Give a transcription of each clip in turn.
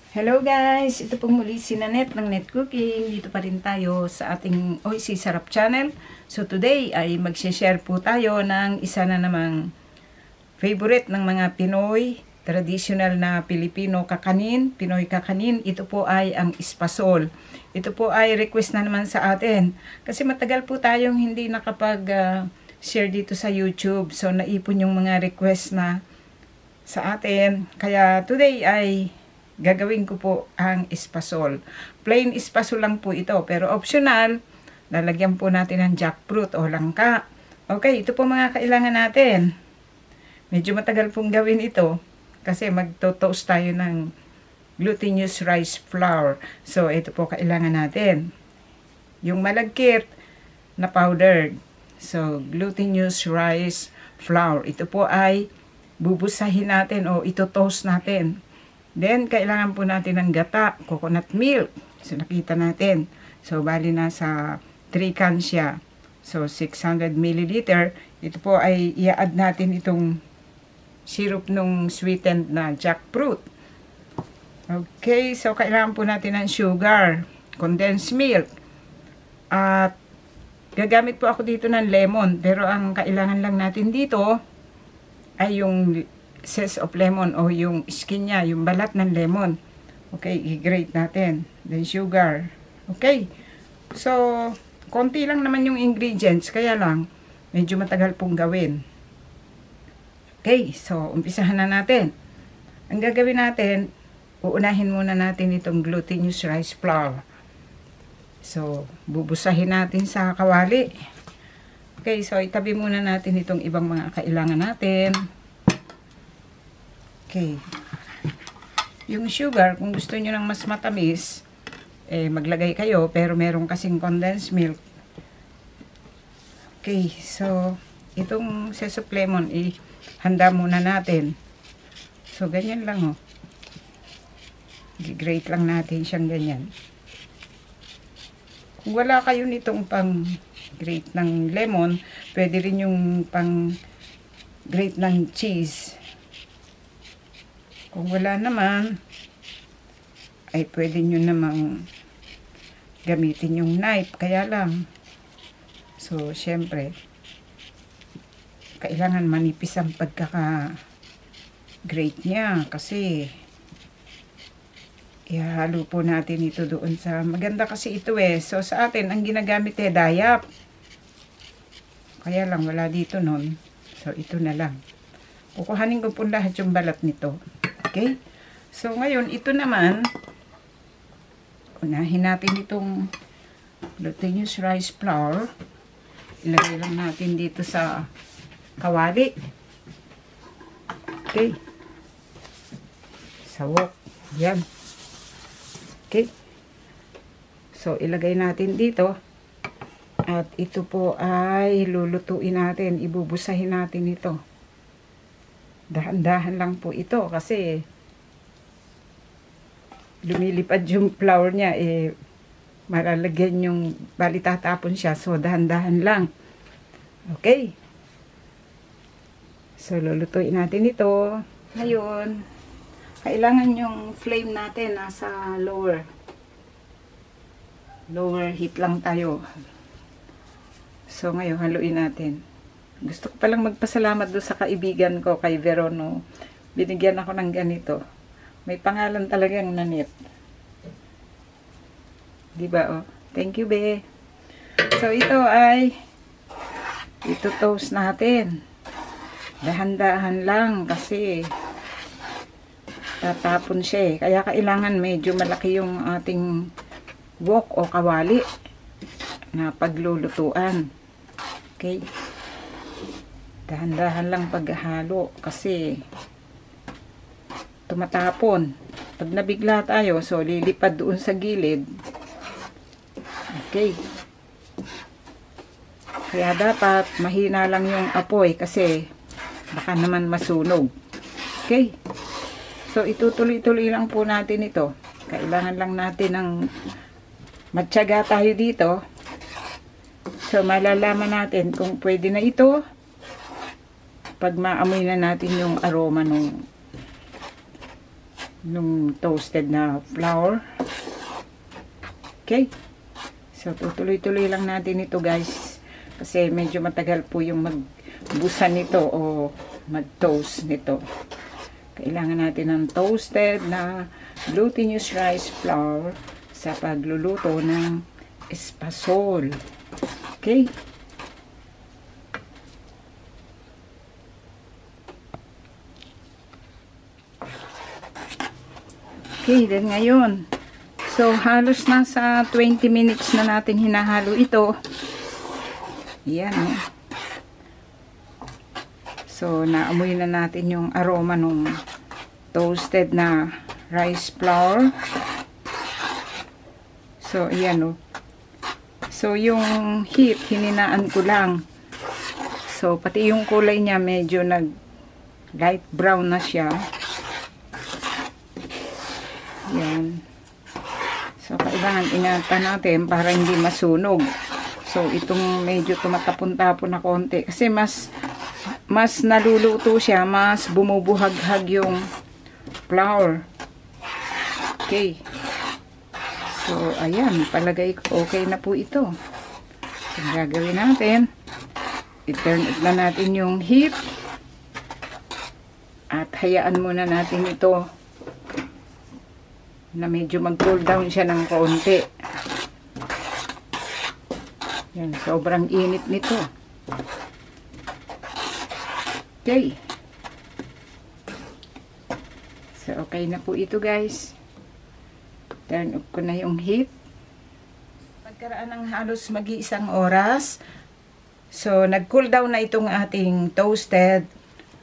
Hello guys! Ito pong muli si Nanette ng Net Cooking. Dito pa rin tayo sa ating OC Sarap channel. So today ay mag-share po tayo ng isa na namang favorite ng mga Pinoy, traditional na Pilipino kakanin, Pinoy kakanin. Ito po ay ang espasol. Ito po ay request na naman sa atin. Kasi matagal po tayong hindi nakapag-share dito sa YouTube. So naipon yung mga request na sa atin. Kaya today ay gagawin ko po ang espasol. Plain espasol lang po ito. Pero optional, lalagyan po natin ng jackfruit o langka. Okay, ito po mga kailangan natin. Medyo matagal pong gawin ito. Kasi magto-toast tayo ng glutinous rice flour. So, ito po kailangan natin. Yung malagkit na powdered. So, glutinous rice flour. Ito po ay bubusahin natin o ito-toast natin. Then, kailangan po natin ng gata, coconut milk. So, nakita natin. So, bali na sa 3 cans siya. So, 600 ml. Ito po ay i-add natin itong syrup nung sweetened na jackfruit. Okay, so kailangan po natin ng sugar, condensed milk. At, gagamit po ako dito ng lemon. Pero, ang kailangan lang natin dito ay yung zest of lemon o yung skin niya, yung balat ng lemon. Okay, i-grate natin. Then sugar. Okay. So, konti lang naman yung ingredients, kaya lang medyo matagal pong gawin. Okay, so umpisahan na natin. Ang gagawin natin, uunahin muna natin itong glutinous rice flour. So, bubusahin natin sa kawali. Okay, so itabi muna natin itong ibang mga kailangan natin. Okay. Yung sugar, kung gusto nyo ng mas matamis, maglagay kayo, pero meron kasing condensed milk. Okay, so, itong zest of lemon, handa muna natin. So, ganyan lang, oh. I-grate lang natin siyang ganyan. Kung wala kayo nitong pang-grate ng lemon, pwede rin yung pang-grate ng cheese. Kung wala naman, ay pwede nyo namang gamitin yung knife. Kaya lang, so, syempre, kailangan manipis ang pagkaka-grate niya. Kasi, ihalo po natin ito doon sa, maganda kasi ito So, sa atin, ang ginagamit dayap. Kaya lang, wala dito nun. So, ito na lang. Kukuhanin ko po lahat yung balat nito. Okay? So, ngayon, ito naman, unahin natin itong glutinous rice flour. Ilagay lang natin dito sa kawali. Okay? Sa wok. Yan. Okay? So, ilagay natin dito. At ito po ay lulutuin natin. Ibubusahin natin ito. Dahan-dahan lang po ito kasi lumilipad yung flour niya, malalagyan yung bali tatapon siya. So, dahan-dahan lang. Okay. So, lulutuin natin ito. Ngayon, kailangan yung flame natin nasa lower heat lang tayo. So, ngayon, haluin natin. Gusto ko palang magpasalamat doon sa kaibigan ko, kay Verono. Binigyan ako ng ganito. May pangalan talagang Nanette. Diba, oh? Thank you, be. So, ito ay ito-toast natin. Dahan-dahan lang kasi tatapon siya Kaya kailangan medyo malaki yung ating wok o kawali na paglulutuan. Okay? Dahan-dahan lang paghalo kasi tumatapon. Pag nabigla tayo, so lilipad doon sa gilid. Okay. Kaya dapat mahina lang yung apoy kasi baka naman masunog. Okay. So itutuloy-tuloy lang po natin ito. Kailangan lang natin ng matyaga tayo dito. So malalaman natin kung pwede na ito pag maamoy na natin yung aroma nung toasted na flour. Okay. So, tutuloy-tuloy lang natin ito guys. Kasi medyo matagal po yung magbusan nito o mag-toast nito. Kailangan natin ng toasted na glutinous rice flour sa pagluluto ng espasol. Okay. Okay, then ngayon, so halos nasa 20 minutes na natin hinahalo ito. Yan, oh. So, naamoy na natin yung aroma ng toasted na rice flour. So, yan, oh. So, yung heat, hininaan ko lang. So, pati yung kulay niya, medyo light brown na siya. Yan. So, kailangan ingatan natin para hindi masunog. So, itong medyo tumatapon-tapon na konti. Kasi mas naluluto siya, mas bumubuhag-hag yung flour. Okay. So, ayan. Palagay ko, okay na po ito. So, gagawin natin. I-turn up na natin yung heat. At hayaan muna natin ito na medyo mag-cool down siya ng konti. Yan, sobrang init nito. Okay. So, okay na po ito guys. Turn up ko na yung heat. Pagkaraan ng halos mag-iisang oras, so, nag-cool down na itong ating toasted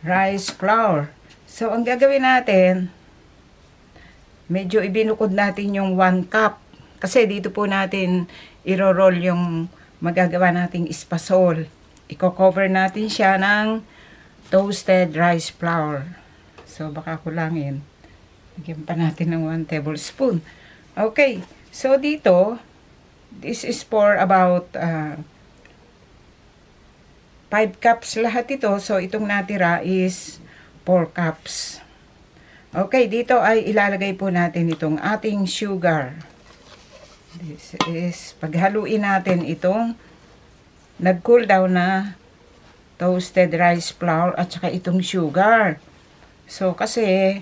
rice flour. So, ang gagawin natin, medyo ibinukod natin yung 1 cup. Kasi dito po natin iro-roll yung magagawa nating espasol. Iko-cover natin siya ng toasted rice flour. So, baka kulangin. Lagyan pa natin ng 1 tablespoon. Okay. So, dito, this is for about 5 cups lahat ito. So, itong natira is 4 cups. Okay, dito ay ilalagay po natin itong ating sugar. This is, paghaluin natin itong nag-cool down na toasted rice flour at saka itong sugar. So, kasi,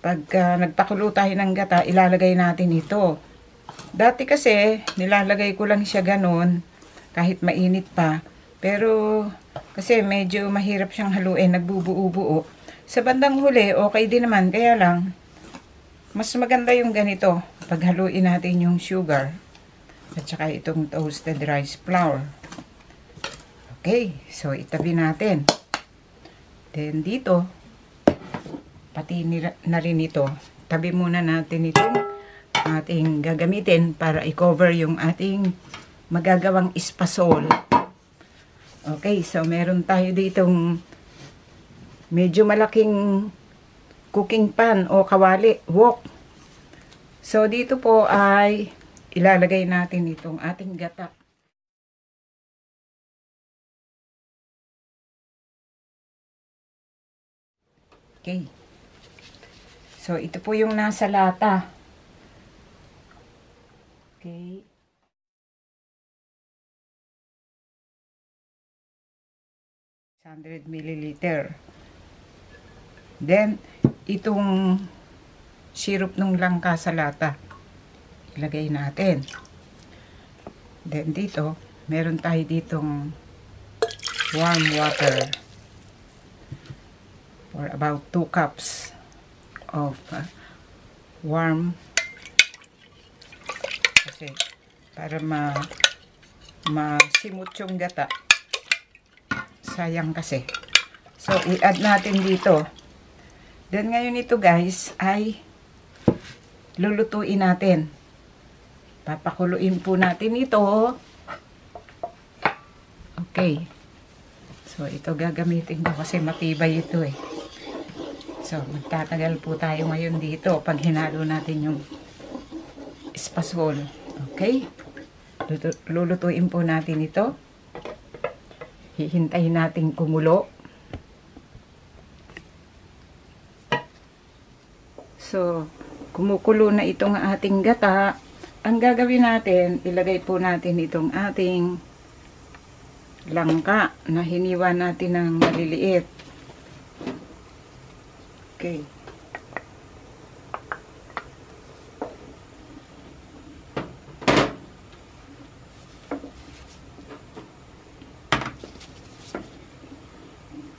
pagka nagpakulo tayo ng gata, ilalagay natin ito. Dati kasi, nilalagay ko lang siya ganun, kahit mainit pa. Pero, kasi medyo mahirap siyang haluin, nagbubuo-buo. Sa bandang huli, okay din naman. Kaya lang, mas maganda yung ganito. Paghaluin natin yung sugar. At saka itong toasted rice flour. Okay. So, itabi natin. Then, dito, pati na rin ito. Tabi muna natin itong ating gagamitin para i-cover yung ating magagawang espasol. Okay. So, meron tayo ditong medyo malaking cooking pan o kawali, wok. So, dito po ay ilalagay natin itong ating gata. Okay. So, ito po yung nasa lata. Okay. Milliliter. Then, itong syrup ng langka sa lata, ilagay natin. Then, dito, meron tayo ditong warm water for about 2 cups of warm, kasi para masimot yung gata. Sayang kasi. So, i-add natin dito. Then, ngayon ito guys, ay lulutuin natin. Papakuluin po natin ito. Okay. So, ito gagamitin ko kasi matibay ito eh. So, magtatagal po tayo ngayon dito pag hinalo natin yung espasol. Okay? Lulutuin po natin ito. Hihintayin natin kumulo. So, kumukulo na itong ating gata. Ang gagawin natin, ilagay po natin itong ating langka na hiniwa natin ng maliliit. Okay.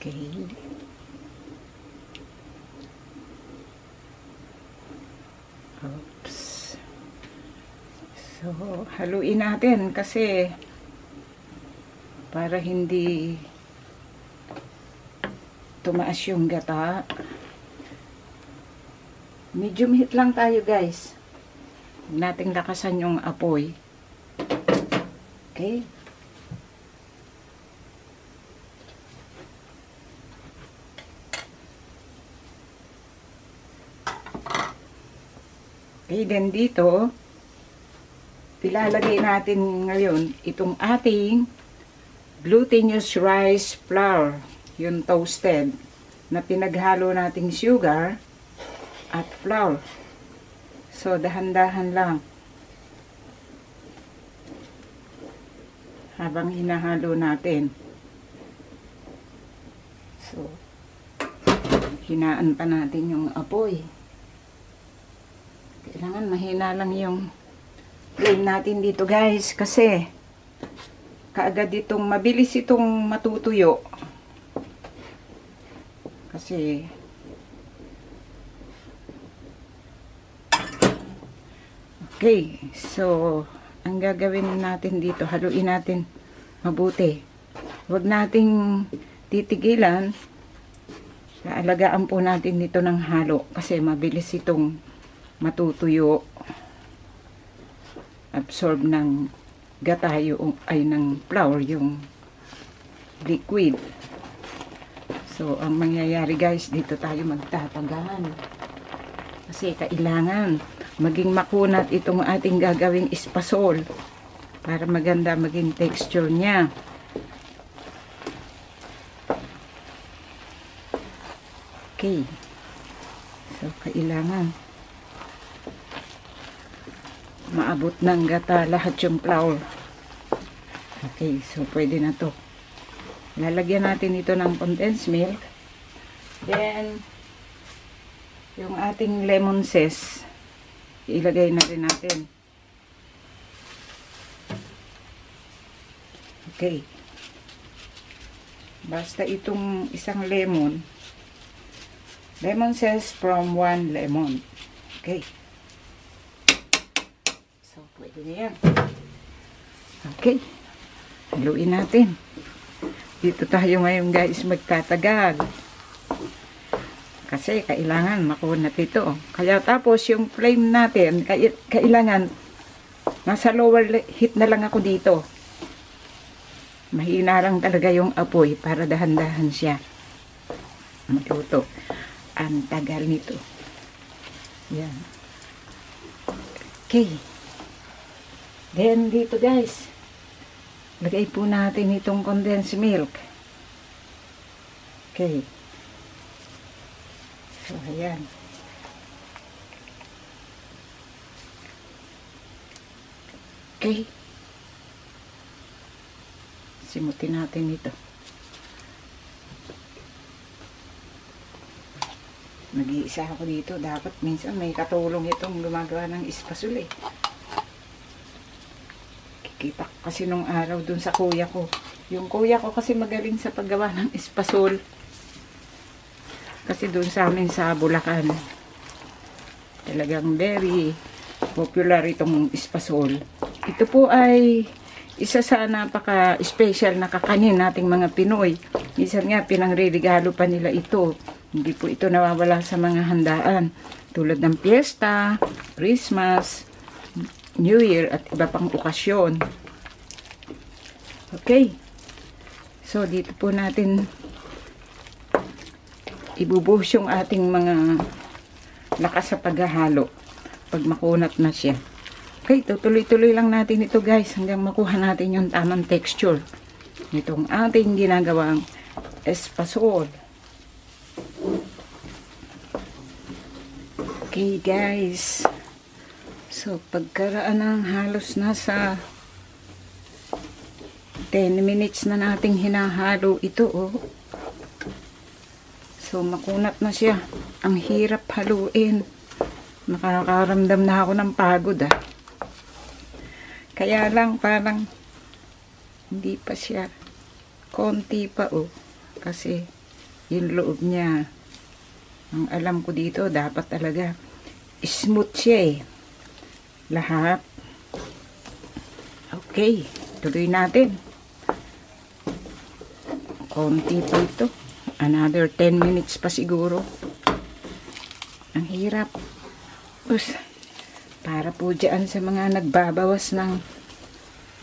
Okay. Oops. So, haluin natin kasi para hindi tumaas yung gata. Medium heat lang tayo, guys. Huwag nating lakasan yung apoy. Okay. Okay, then dito ilalagay natin ngayon itong ating glutinous rice flour, yung toasted, na pinaghalo nating sugar at flour. So, dahan-dahan lang habang hinahalo natin. So, hinaan pa natin yung apoy. Kailangan mahina lang yung flame natin dito, guys, kasi kaagad itong mabilis itong matutuyo. Kasi okay, so ang gagawin natin dito, haluin natin mabuti. Huwag nating titigilan. Alagaan po natin dito ng halo kasi mabilis itong matutuyo. Absorb ng gata yung, ay ng flour yung liquid. So, ang mangyayari, guys, dito tayo magtatagan. Kasi kailangan maging makunat itong ating gagawing espasol para maganda maging texture niya. Okay. So, kailangan maabot ng gata lahat yung flour. Okay, so pwede na to. Lalagyan natin ito ng condensed milk. Then, yung ating lemon zest, ilagay na rin natin. Okay. Basta itong isang lemon zest from 1 lemon. Okay. So, pwede na yan. Okay. Haluin natin. Dito tayo ngayon, guys, magtatagal. Kasi kailangan makunat ito. Kaya tapos yung flame natin, kailangan nasa lower heat na lang ako dito. Mahina lang talaga yung apoy para dahan-dahan siya matuto. Ang tagal nito. Yan. Okay. Then, dito, guys, lagay po natin itong condensed milk. Okay. So, ayan. Okay. Simutin natin ito. Nag-iisa ako dito. Dapat minsan may katulong itong gumagawa ng espasol eh. Kita kasi nung araw dun sa kuya ko. Yung kuya ko kasi magaling sa paggawa ng espasol. Kasi dun sa amin sa Bulacan, talagang very popular itong espasol. Ito po ay isa sa napaka-special na kakanin nating mga Pinoy. Minsan nga pinangre-regalo pa nila ito. Hindi po ito nawawala sa mga handaan. Tulad ng piyesta, Christmas, New Year at iba pang okasyon. Okay. So, dito po natin ibubuhos yung ating mga lakas sa paghahalo pag makunat na siya. Okay, tutuloy-tuloy lang natin ito, guys, hanggang makuha natin yung tamang texture nitong ating ginagawang espasol. Okay guys, so pagkaraan ng halos nasa 10 minutes na nating hinahalo ito, oh. So makunat na siya. Ang hirap haluin. Nakakaramdam na ako ng pagod, ah. Kaya lang parang hindi pa siya, konti pa, oh. Kasi yung loob niya, ang alam ko dito, dapat talaga smooth siya, eh. Lahat. Okay, tuloy natin. Konti pa ito. Another 10 minutes pa siguro. Ang hirap. Para po dyan sa mga nagbabawas ng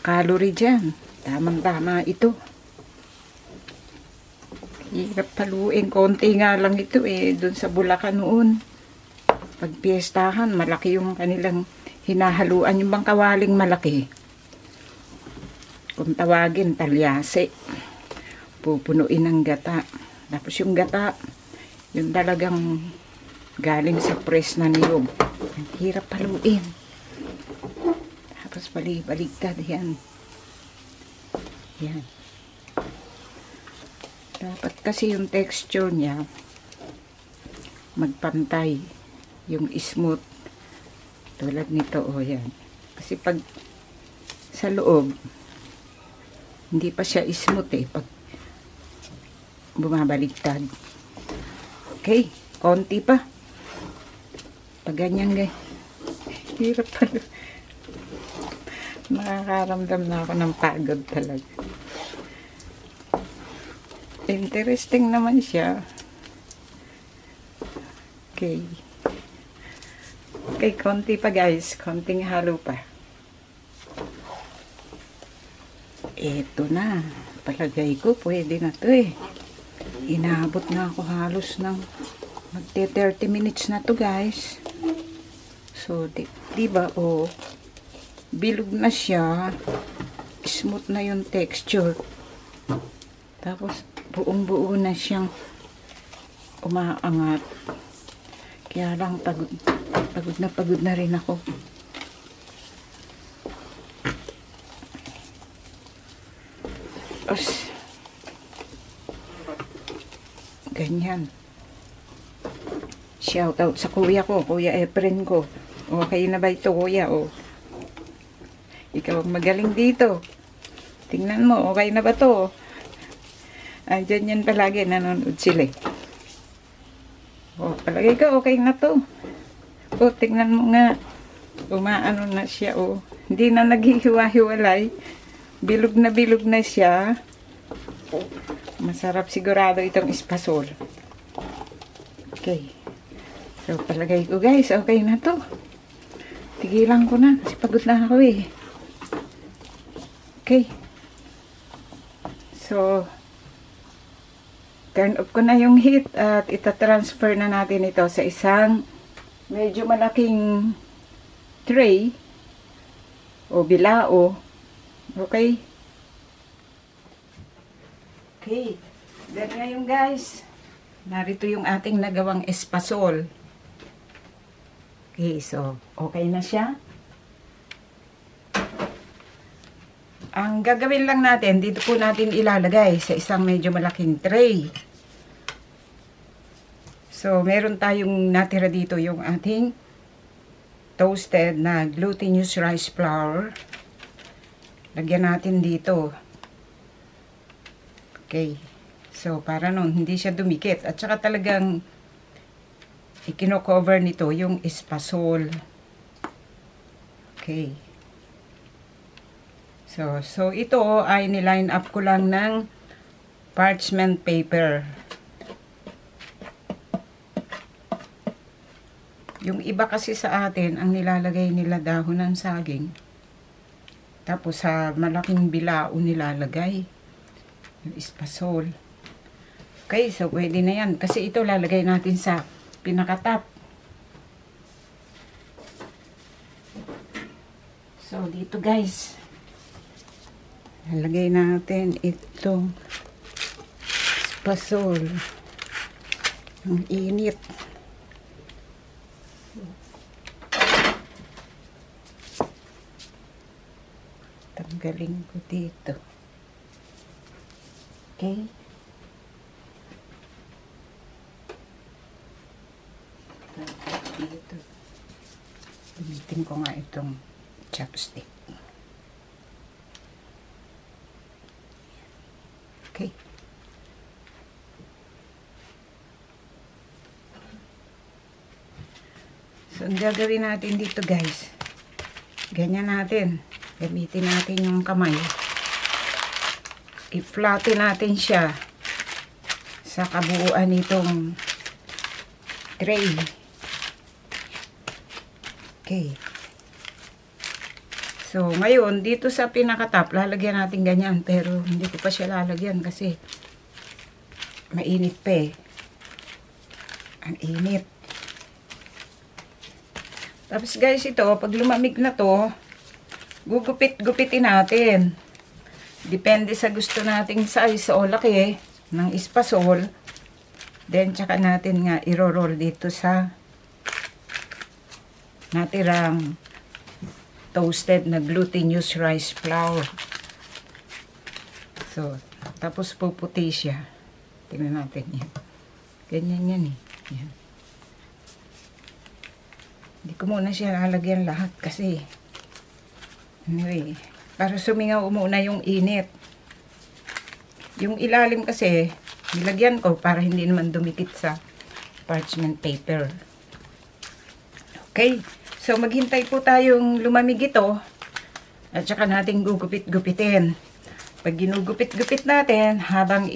calorie dyan. Tamang-tama ito. Hirap paluin. Konti nga lang ito, eh. Doon sa Bulacan noon. Pag piyestahan, malaki yung kanilang hinahaluan. Yung bang kawaling malaki. Kung tawagin, talyase. Pupunuin ng gata. Tapos yung gata, yung talagang galing sa press na niyog. Ang hirap paluin. Tapos balik-baliktad. Yan. Yan. Dapat kasi yung texture niya magpantay. Yung smooth. Tulad nito, oh, yan. Kasi pag sa loob, hindi pa siya smooth, eh. Pag bumabaliktad. Okay. Konti pa. Pag ganyan, guys. Hirap pala. Nakakaramdam na ako ng pagod talaga. Interesting naman siya. Okay. Okay, konti pa guys. Konting halo pa. Eto na. Palagay ko, pwede na to, eh. Inaabot na ako halos ng magte 30 minutes na to, guys. So, diba, oh, bilog na siya. Smooth na yung texture. Tapos, buong-buo na siyang umaangat. Kaya lang, pagod na rin ako. Ganyan. Shout out sa kuya ko, Kuya Efren ko. Okay na ba ito, kuya? O, ikaw ang magaling dito. Tingnan mo, okay na ba to? Andyan yan palagi, nanonood sila. O, palagi ka, okay na to. O, tingnan mo nga. Umaano na siya, o. Hindi na naghihiwa-hiwalay. Bilog na siya. Masarap sigurado itong espasol. Okay. So, palagay ko guys, okay na to. Tigilan ko na kasi pagod na ako, eh. Okay. So, turn off ko na yung heat at itatransfer na natin ito sa isang medyo malaking tray o bilao. Okay. Okay. Then ngayon guys, narito yung ating nagawang espasol. Okay, so okay na siya. Ang gagawin lang natin, dito po natin ilalagay sa isang medyo malaking tray. So, meron tayong natira dito yung ating toasted na glutinous rice flour. Lagyan natin dito. Okay. So, para nun, hindi siya dumikit. At saka talagang ikino-cover nito yung espasol. Okay. So ito ay niline up ko lang ng parchment paper. Yung iba kasi sa atin, ang nilalagay nila dahon ng saging. Tapos sa malaking bilao nilalagay yung espasol. Okay, so pwede na yan. Kasi ito lalagay natin sa pinakatap. So dito guys, lalagay natin itong espasol. Ang init. Tanggalin ko dito. Okay. Dito. Gamitin ko nga itong chopstick. Okay. So, ang gagawin natin dito guys, ganyan natin. Gamitin natin yung kamay. I-flatten natin siya sa kabuuan nitong tray. Okay. So, ngayon, dito sa pinaka-top, lalagyan natin ganyan. Pero, hindi ko pa siya lalagyan kasi mainit pa eh. Ang init. Tapos guys, ito, pag lumamig na to, gugupit-gupitin natin. Depende sa gusto nating size o laki ng espasol. Then, tsaka natin nga iro-roll dito sa natirang toasted na glutinous rice flour. So, tapos puputi siya. Tingnan natin yan. Ganyan yan eh. Yan. Hindi ko muna siya lalagyan lahat kasi anyway, para sumingaw muna yung init. Yung ilalim kasi, nilagyan ko para hindi naman dumikit sa parchment paper. Okay. So, maghintay po tayong lumamig ito. At saka natin gugupit-gupitin. Pag ginugupit-gupit natin, habang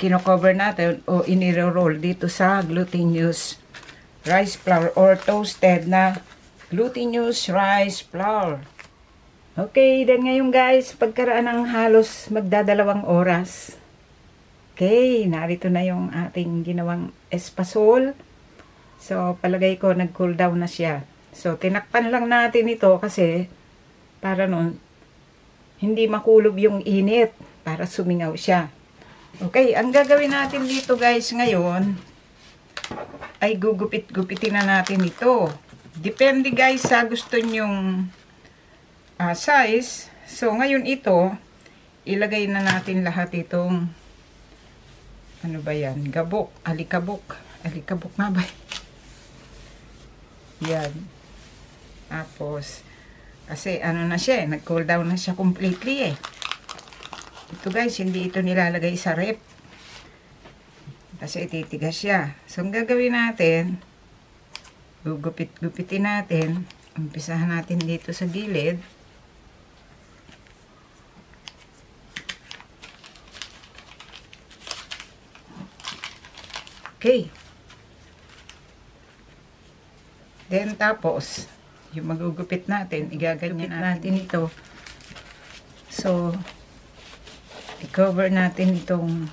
kino-cover natin o iniro-roll dito sa glutinous rice flour or toasted na glutinous rice flour. Okay, then ngayon guys, pagkaraan ng halos magdadalawang oras. Okay, narito na yung ating ginawang espasol. So, palagay ko nag-cool down na siya. So, tinakpan lang natin ito kasi para nun hindi makulob yung init para sumingaw siya. Okay, ang gagawin natin dito guys ngayon ay gugupit-gupitin na natin ito. Depende guys sa gusto nyong size. So, ngayon ito, ilagay na natin lahat itong ano ba yan? Gabok, alikabok. Alikabok nga ba? Yan. Tapos, kasi ano na siya, nag-cool down na siya completely eh. Ito guys, hindi ito nilalagay sa rep. Kasi ititigas siya. So, ang gagawin natin, gugupit-gupitin natin. Umpisahan natin dito sa gilid. Okay. Then, tapos, yung magugupit natin, igaganyan natin ito. So, i-cover natin itong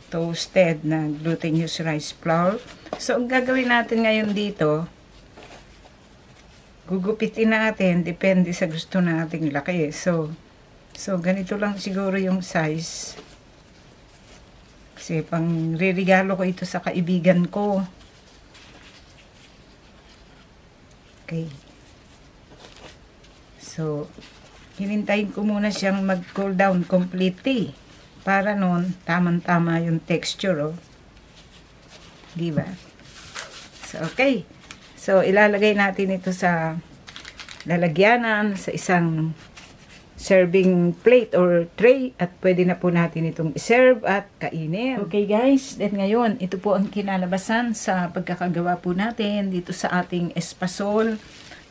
toasted na glutinous rice flour. So, ang gagawin natin ngayon dito, gugupitin natin, depende sa gusto nating laki. So, ganito lang siguro yung size. Kasi, pang ririgalo ko ito sa kaibigan ko. Okay. So, hinintayin ko muna siyang mag-cool down completely. Para nun, tamang-tama yung texture, oh. Diba? So, okay. So, ilalagay natin ito sa lalagyanan, sa isang serving plate or tray. At pwede na po natin itong iserve at kainin. Okay guys, then ngayon, ito po ang kinalabasan sa pagkakagawa po natin dito sa ating espasol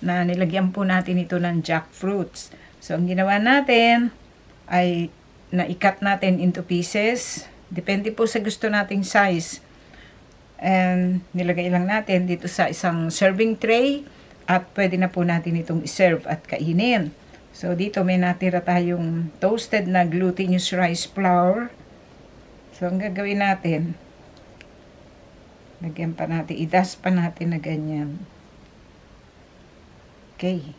na nilagyan po natin ito ng jackfruits. So, ang ginawa natin ay na-cut natin into pieces. Depende po sa gusto nating size. And nilagay lang natin dito sa isang serving tray at pwede na po natin itong iserve at kainin. So, dito may natira tayong toasted na glutinous rice flour. So, ang gagawin natin, lagyan pa natin, i-dust pa natin na ganyan. Okay.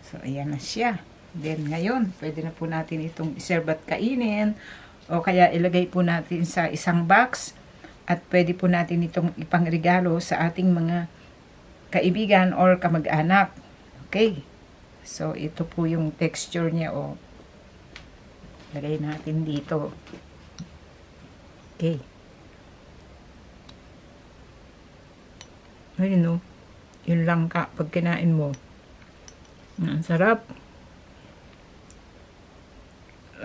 So, ayan na siya. Then, ngayon, pwede na po natin itong iserve at kainin. O kaya, ilagay po natin sa isang box At pwede po natin itong ipangregalo sa ating mga kaibigan or kamag-anak. Okay. So, ito po yung texture niya. O, lagay natin dito. Okay. Ayun, no. Yun lang ka pag kinain mo. Ang sarap.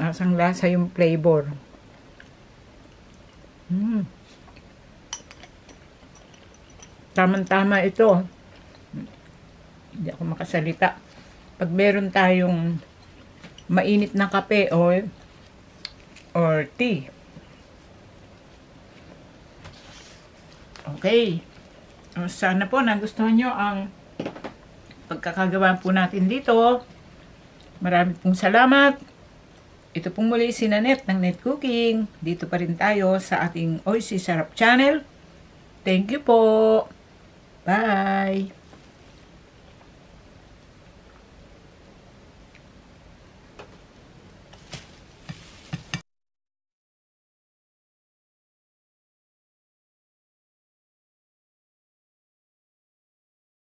Lasang lasa yung flavor. Tamang-tama ito. Hindi ako makasalita. Pag meron tayong mainit na kape or tea. Okay. Sana po nagustuhan nyo ang pagkakagawa po natin dito. Marami pong salamat. Ito pong muli si Nanette ng Net Cooking. Dito pa rin tayo sa ating Oy Si Sarap channel. Thank you po. Bye!